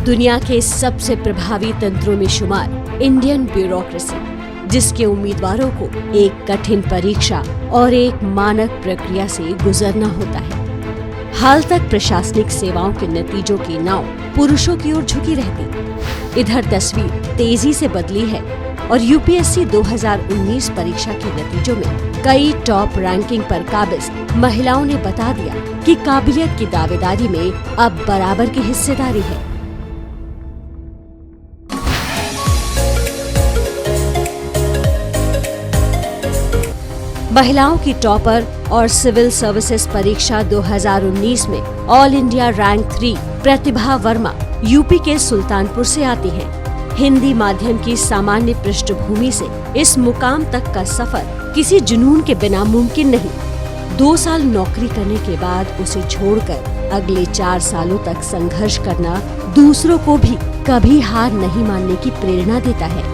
दुनिया के सबसे प्रभावी तंत्रों में शुमार इंडियन ब्यूरोक्रेसी, जिसके उम्मीदवारों को एक कठिन परीक्षा और एक मानक प्रक्रिया से गुजरना होता है। हाल तक प्रशासनिक सेवाओं के नतीजों की नाव पुरुषों की ओर झुकी रहती। इधर तस्वीर तेजी से बदली है और यूपीएससी 2019 परीक्षा के नतीजों में कई टॉप रैंकिंग पर काबिज महिलाओं ने बता दिया कि काबिलियत की दावेदारी में अब बराबर की हिस्सेदारी है। महिलाओं की टॉपर और सिविल सर्विसेज परीक्षा 2019 में ऑल इंडिया रैंक 3 प्रतिभा वर्मा यूपी के सुल्तानपुर से आती हैं। हिंदी माध्यम की सामान्य पृष्ठभूमि से इस मुकाम तक का सफर किसी जुनून के बिना मुमकिन नहीं। 2 साल नौकरी करने के बाद उसे छोड़कर अगले 4 सालों तक संघर्ष करना दूसरों को भी कभी हार नहीं मानने की प्रेरणा देता है।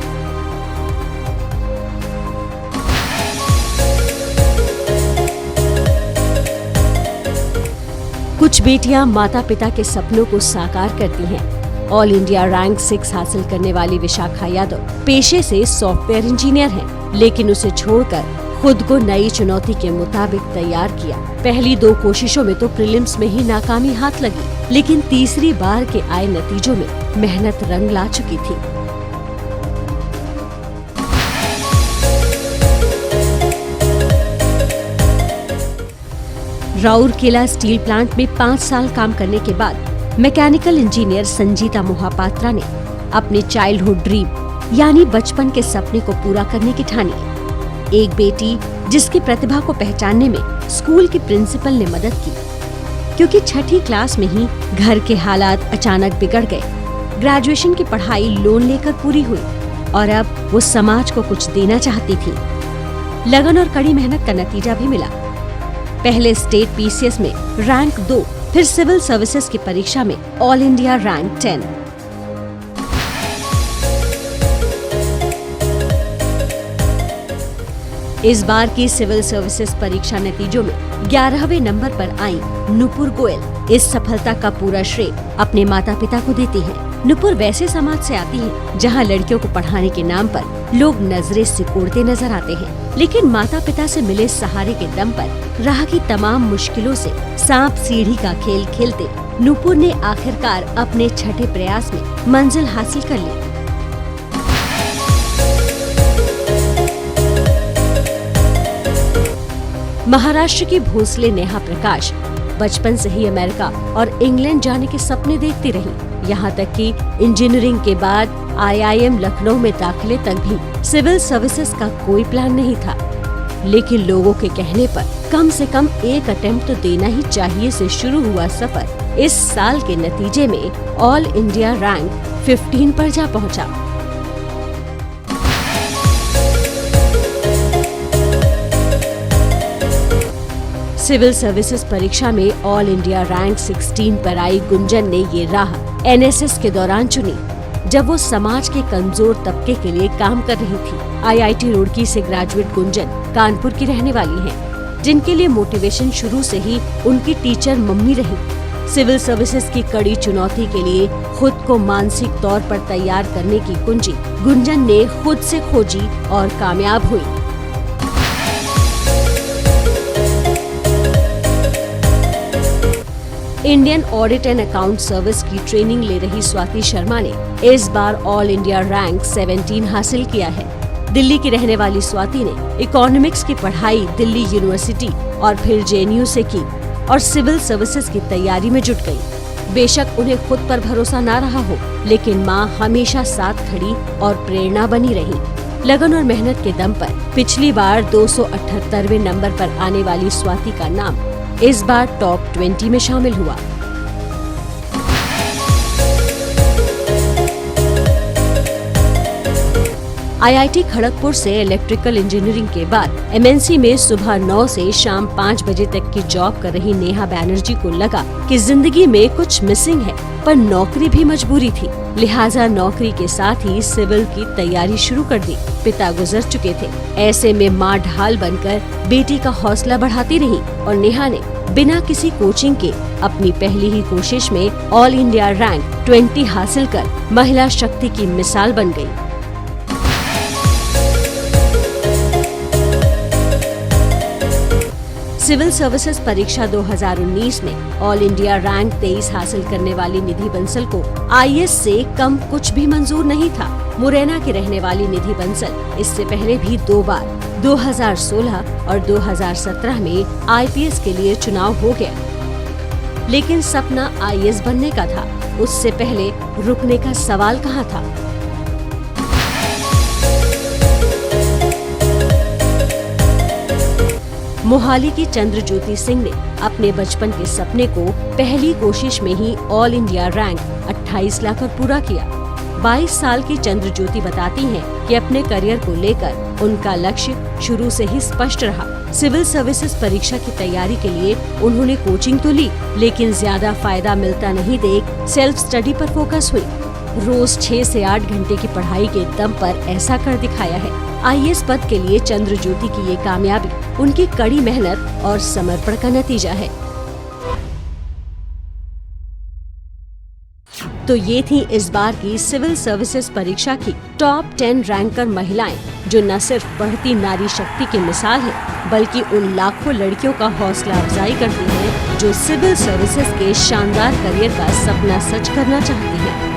कुछ बेटियां माता पिता के सपनों को साकार करती हैं। ऑल इंडिया रैंक 6 हासिल करने वाली विशाखा यादव पेशे से सॉफ्टवेयर इंजीनियर हैं, लेकिन उसे छोड़कर खुद को नई चुनौती के मुताबिक तैयार किया। पहली 2 कोशिशों में तो प्रीलिम्स में ही नाकामी हाथ लगी, लेकिन तीसरी बार के आए नतीजों में मेहनत रंग ला चुकी थी। राउरकेला स्टील प्लांट में 5 साल काम करने के बाद मैकेनिकल इंजीनियर संजीता मोहापात्रा ने अपने चाइल्डहुड ड्रीम यानी बचपन के सपने को पूरा करने की ठानी। एक बेटी जिसकी प्रतिभा को पहचानने में स्कूल की प्रिंसिपल ने मदद की, क्योंकि 6ठी क्लास में ही घर के हालात अचानक बिगड़ गए। ग्रेजुएशन की पढ़ाई लोन लेकर पूरी हुई और अब वो समाज को कुछ देना चाहती थी। लगन और कड़ी मेहनत का नतीजा भी मिला। पहले स्टेट पीसीएस में रैंक 2, फिर सिविल सर्विसेज की परीक्षा में ऑल इंडिया रैंक 10। इस बार की सिविल सर्विसेज परीक्षा नतीजों में 11वें नंबर पर आई नुपुर गोयल इस सफलता का पूरा श्रेय अपने माता पिता को देती हैं। नुपुर वैसे समाज से आती है जहां लड़कियों को पढ़ाने के नाम पर लोग नजरें सिकोड़ते नजर आते हैं, लेकिन माता पिता से मिले सहारे के दम पर राह की तमाम मुश्किलों से सांप सीढ़ी का खेल खेलते नुपुर ने आखिरकार अपने 6ठे प्रयास में मंजिल हासिल कर ली। महाराष्ट्र की भोसले नेहा प्रकाश बचपन से ही अमेरिका और इंग्लैंड जाने के सपने देखती रही। यहाँ तक कि इंजीनियरिंग के बाद IIM लखनऊ में दाखिले तक भी सिविल सर्विसेज का कोई प्लान नहीं था, लेकिन लोगों के कहने पर कम से कम एक अटेम्प्ट तो देना ही चाहिए से शुरू हुआ सफर इस साल के नतीजे में ऑल इंडिया रैंक 15 पर जा पहुँचा। सिविल सर्विसेज परीक्षा में ऑल इंडिया रैंक 16 पर आई गुंजन ने ये राह NSS के दौरान चुनी, जब वो समाज के कमजोर तबके के लिए काम कर रही थी। IIT रुड़की से ग्रेजुएट गुंजन कानपुर की रहने वाली हैं, जिनके लिए मोटिवेशन शुरू से ही उनकी टीचर मम्मी रही। सिविल सर्विसेज की कड़ी चुनौती के लिए खुद को मानसिक तौर पर तैयार करने की कुंजी गुंजन ने खुद से खोजी और कामयाब हुई। Indian audit and account service की ट्रेनिंग ले रही स्वाति शर्मा ने इस बार ऑल इंडिया रैंक 17 हासिल किया है। दिल्ली की रहने वाली स्वाति ने इकोनॉमिक्स की पढ़ाई दिल्ली यूनिवर्सिटी और फिर JNU से की और सिविल सर्विसेज की तैयारी में जुट गई। बेशक उन्हें खुद पर भरोसा ना रहा हो, लेकिन माँ हमेशा साथ खड़ी और प्रेरणा बनी रही। लगन और मेहनत के दम पर पिछली बार 278वें नंबर पर आने वाली स्वाति का नाम इस बार टॉप 20 में शामिल हुआ। IIT खड़गपुर से इलेक्ट्रिकल इंजीनियरिंग के बाद MNC में सुबह 9 से शाम 5 बजे तक की जॉब कर रही नेहा बैनर्जी को लगा कि जिंदगी में कुछ मिसिंग है, पर नौकरी भी मजबूरी थी। लिहाजा नौकरी के साथ ही सिविल की तैयारी शुरू कर दी। पिता गुजर चुके थे, ऐसे में माँ ढाल बनकर बेटी का हौसला बढ़ाती रही और नेहा ने बिना किसी कोचिंग के अपनी पहली ही कोशिश में ऑल इंडिया रैंक 20 हासिल कर महिला शक्ति की मिसाल बन गई। सिविल सर्विसेज परीक्षा 2019 में ऑल इंडिया रैंक 23 हासिल करने वाली निधि बंसल को IAS से कम कुछ भी मंजूर नहीं था। मुरैना की रहने वाली निधि बंसल इससे पहले भी 2 बार 2016 और 2017 में IPS के लिए चुनाव हो गया, लेकिन सपना IAS बनने का था, उससे पहले रुकने का सवाल कहाँ था। मोहाली की चंद्रज्योति सिंह ने अपने बचपन के सपने को पहली कोशिश में ही ऑल इंडिया रैंक 28 लाकर पूरा किया। 22 साल की चंद्रज्योति बताती हैं कि अपने करियर को लेकर उनका लक्ष्य शुरू से ही स्पष्ट रहा। सिविल सर्विसेज परीक्षा की तैयारी के लिए उन्होंने कोचिंग तो ली, लेकिन ज्यादा फायदा मिलता नहीं देख सेल्फ स्टडी पर फोकस हुई। रोज 6 से 8 घंटे की पढ़ाई के दम पर ऐसा कर दिखाया है। IAS पद के लिए चंद्रज्योति की ये कामयाबी उनकी कड़ी मेहनत और समर्पण का नतीजा है। तो ये थी इस बार की सिविल सर्विसेज परीक्षा की टॉप 10 रैंकर महिलाएं, जो न सिर्फ बढ़ती नारी शक्ति की मिसाल है, बल्कि उन लाखों लड़कियों का हौसला अफजाई करती हैं जो सिविल सर्विसेज के शानदार करियर का सपना सच करना चाहती हैं।